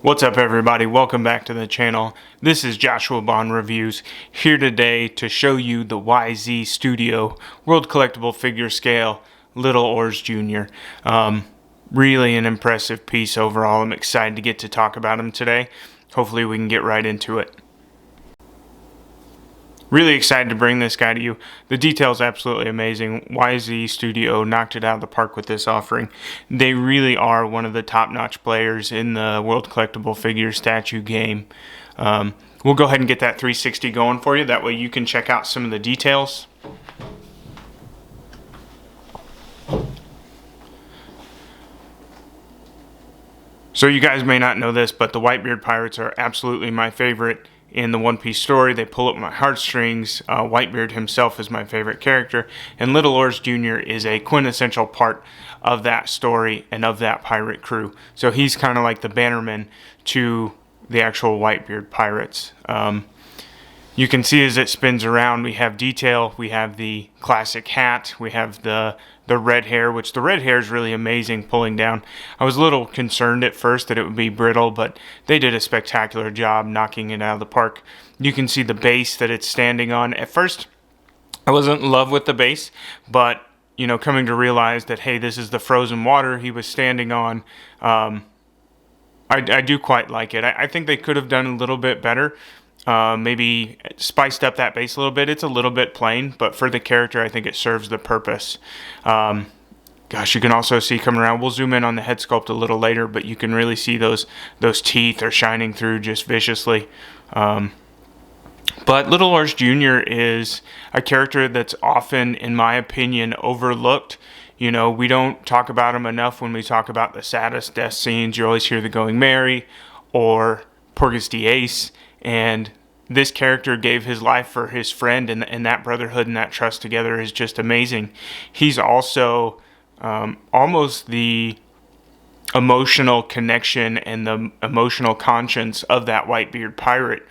What's up everybody, welcome back to the channel. This is Joshua Bond Reviews, here today to show you the YZ Studio World Collectible Figure Scale Little Oars Jr. Really an impressive piece overall. I'm excited to get to talk about him today. Hopefully we can get right into it. Really excited to bring this guy to you. The detail's absolutely amazing. YZ Studio knocked it out of the park with this offering. They really are one of the top-notch players in the World Collectible Figure statue game. We'll go ahead and get that 360 going for you. That way you can check out some of the details. So you guys may not know this, but the Whitebeard Pirates are absolutely my favorite in the One Piece story. They pull up my heartstrings. Whitebeard himself is my favorite character, and Little Oars Jr. is a quintessential part of that story and of that pirate crew. So he's kind of like the bannerman to the actual Whitebeard Pirates. You can see as it spins around, we have detail, we have the classic hat, we have the red hair, which the red hair is really amazing pulling down. I was a little concerned at first that it would be brittle, but they did a spectacular job knocking it out of the park. You can see the base that it's standing on. At first, I wasn't in love with the base, but you know, coming to realize that, hey, this is the frozen water he was standing on, I do quite like it. I think they could have done a little bit better. Maybe spiced up that base a little bit. It's a little bit plain, but for the character, I think it serves the purpose. Gosh, you can also see coming around. We'll zoom in on the head sculpt a little later, but you can really see those teeth are shining through just viciously. But Little Oars Jr. is a character that's often, in my opinion, overlooked. You know, we don't talk about him enough when we talk about the saddest death scenes. You always hear the Going Merry or Porgus the Ace. And this character gave his life for his friend, and that brotherhood and that trust together is just amazing. He's also almost the emotional connection and the emotional conscience of that Whitebeard pirate.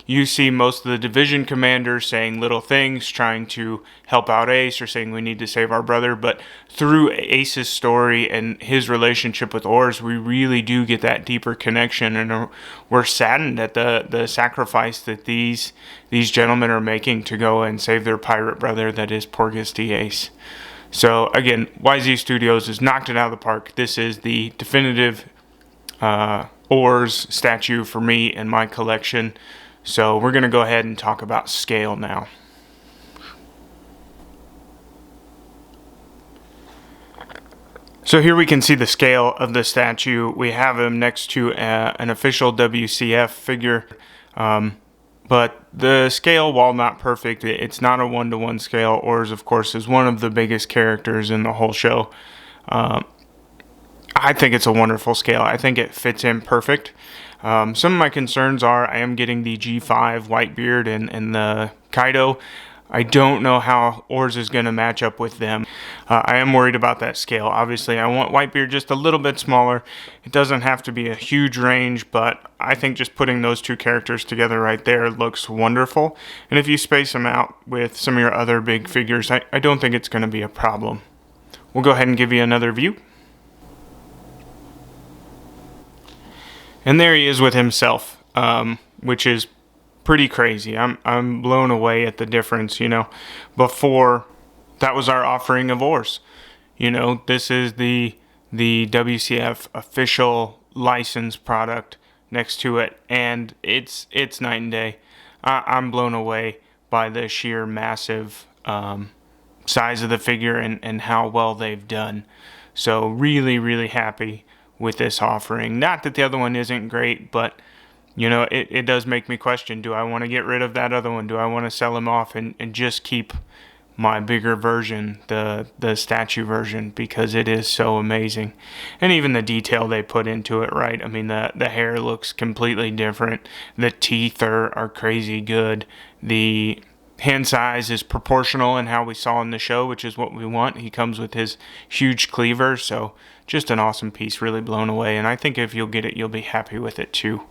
You see most of the division commanders saying little things, trying to help out Ace or saying we need to save our brother. But through Ace's story and his relationship with Oars, we really do get that deeper connection, and we're saddened at the sacrifice that these gentlemen are making to go and save their pirate brother that is Porgus the Ace. So again, YZ Studios has knocked it out of the park. This is the definitive Oars statue for me in my collection. So we're going to go ahead and talk about scale now. So here we can see the scale of the statue. We have him next to an official WCF figure. But the scale, while not perfect, it's not a one-to-one scale. Oars, of course, is one of the biggest characters in the whole show. I think it's a wonderful scale. I think it fits in perfect. Some of my concerns are I am getting the G5 Whitebeard and the Kaido. I don't know how Oars is going to match up with them. I am worried about that scale. Obviously, I want Whitebeard just a little bit smaller. It doesn't have to be a huge range, but I think just putting those two characters together right there looks wonderful. And if you space them out with some of your other big figures, I don't think it's going to be a problem. We'll go ahead and give you another view. And there he is with himself, which is pretty crazy. I'm blown away at the difference, you know. Before, that was our offering of Oars. You know, this is the WCF official licensed product next to it, and it's night and day. I'm blown away by the sheer massive size of the figure and how well they've done. So really, really happy with this offering. Not that the other one isn't great, but you know, it does make me question, do I want to get rid of that other one? Do I want to sell him off and just keep my bigger version, the statue version, because it is so amazing. And even the detail they put into it, right? I mean, the hair looks completely different. The teeth are crazy good. The hand size is proportional in how we saw in the show, which is what we want. He comes with his huge cleaver, so just an awesome piece, really blown away. And I think if you'll get it, you'll be happy with it too.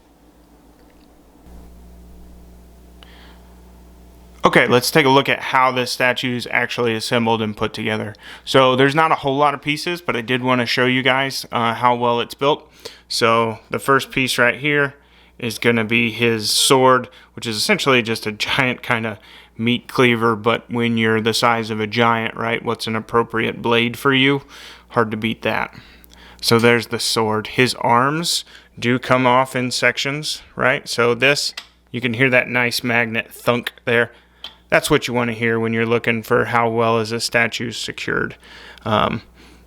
Okay, let's take a look at how this statue is actually assembled and put together. So there's not a whole lot of pieces, but I did want to show you guys how well it's built. So the first piece right here is going to be his sword, which is essentially just a giant kind of meat cleaver, but when you're the size of a giant, right, what's an appropriate blade for you? Hard to beat that. So there's the sword. His arms do come off in sections, right? So this, you can hear that nice magnet thunk there. That's what you want to hear when you're looking for how well is a statue secured.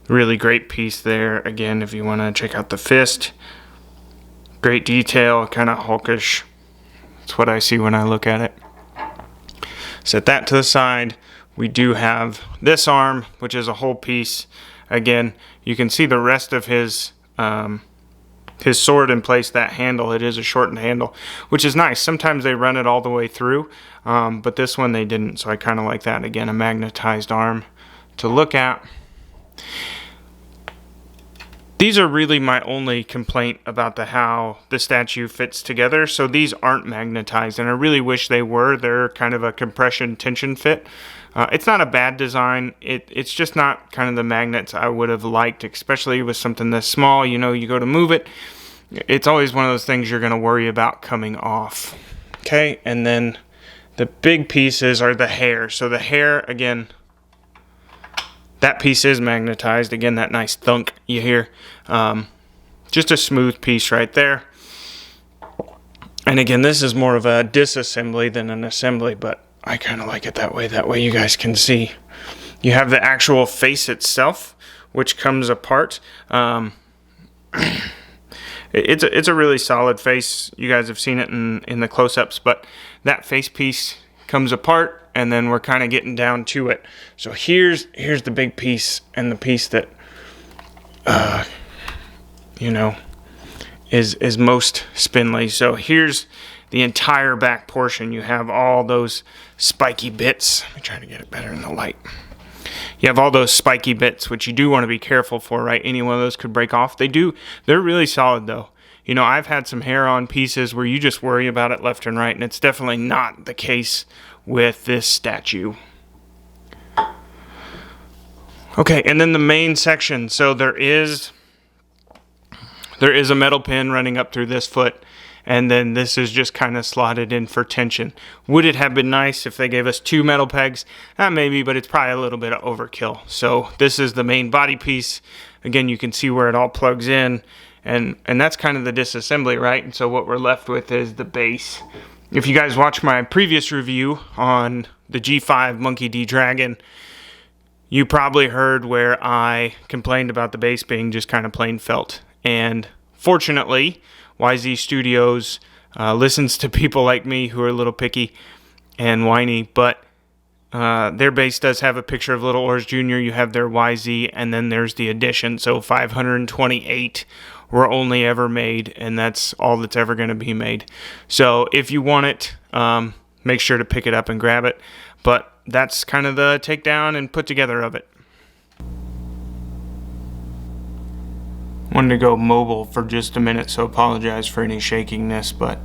Really great piece there. Again, if you want to check out the fist, great detail, kind of hulkish. That's what I see when I look at it. Set that to the side. We do have this arm, which is a whole piece. Again, you can see the rest of his sword in place, that handle. It is a shortened handle, which is nice. Sometimes they run it all the way through, but this one they didn't, so I kind of like that. Again, a magnetized arm to look at. These are really my only complaint about how the statue fits together. So these aren't magnetized, and I really wish they were. They're kind of a compression tension fit. It's not a bad design. It's just not kind of the magnets I would have liked, especially with something this small. You know, you go to move it, it's always one of those things you're going to worry about coming off. Okay, and then the big pieces are the hair. So the hair, again, that piece is magnetized. Again, that nice thunk you hear. Just a smooth piece right there. And again, this is more of a disassembly than an assembly, but I kind of like it that way. That way you guys can see. You have the actual face itself, which comes apart. It's a really solid face. You guys have seen it in the close-ups, but that face piece comes apart, and then we're kind of getting down to it. So here's the big piece, and the piece that you know, is most spindly. So here's the entire back portion. You have all those spiky bits. Let me try to get it better in the light. You have all those spiky bits, which you do want to be careful for, right? Any one of those could break off. They're really solid though. You know, I've had some hair on pieces where you just worry about it left and right, and it's definitely not the case with this statue. Okay, and then the main section. So there is a metal pin running up through this foot, and then this is just kind of slotted in for tension. Would it have been nice if they gave us 2 metal pegs? Maybe, but it's probably a little bit of overkill. So this is the main body piece. Again, you can see where it all plugs in, and that's kind of the disassembly, right? And so what we're left with is the base. If you guys watch my previous review on the G5 Monkey D Dragon, you probably heard where I complained about the base being just kind of plain felt. And fortunately, YZ Studios listens to people like me who are a little picky and whiny, but their base does have a picture of Little Oars Jr. You have their YZ, and then there's the edition. So 528 were only ever made, and that's all that's ever going to be made. So if you want it, make sure to pick it up and grab it. But that's kind of the takedown and put together of it. Wanted to go mobile for just a minute, so apologize for any shakiness, but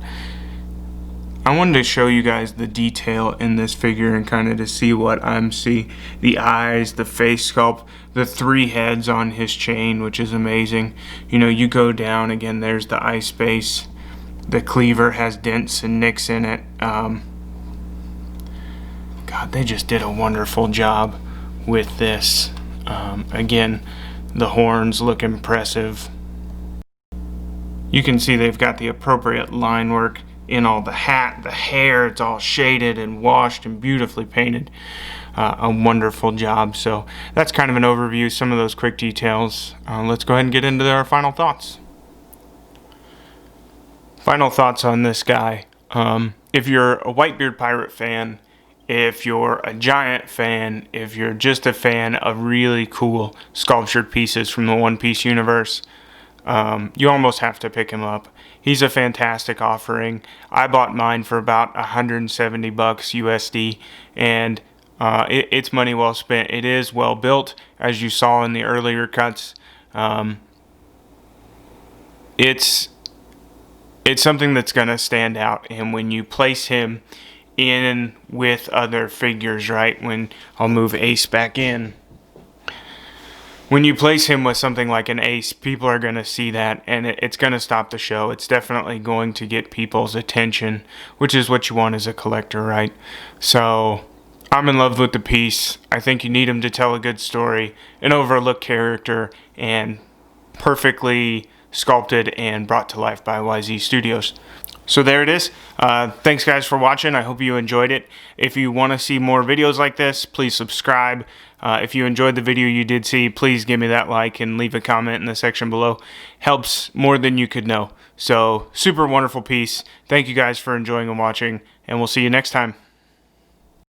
I wanted to show you guys the detail in this figure and kind of to see what I'm seeing. The eyes, the face sculpt, the 3 heads on his chain, which is amazing. You know, you go down, again, there's the eye space. The cleaver has dents and nicks in it. God, they just did a wonderful job with this. Again, the horns look impressive. You can see they've got the appropriate line work in all the hat, the hair. It's all shaded and washed and beautifully painted. A wonderful job. So that's kind of an overview, some of those quick details. Let's go ahead and get into our final thoughts. Final thoughts on this guy. If you're a Whitebeard Pirate fan, if you're a Giant fan, if you're just a fan of really cool sculptured pieces from the One Piece universe, you almost have to pick him up. He's a fantastic offering. I bought mine for about $170 USD, and it's money well spent. It is well built, as you saw in the earlier cuts. It's something that's going to stand out, and when you place him in with other figures, right? When I'll move Ace back in. When you place him with something like an Ace, people are going to see that, and it's going to stop the show. It's definitely going to get people's attention, which is what you want as a collector, right? So I'm in love with the piece. I think you need him to tell a good story, an overlooked character, and perfectly sculpted and brought to life by YZ Studios. So there it is. Thanks guys for watching. I hope you enjoyed it. If you want to see more videos like this, please subscribe. If you enjoyed the video you did see, please give me that like and leave a comment in the section below. Helps more than you could know. So super wonderful piece. Thank you guys for enjoying and watching, and we'll see you next time.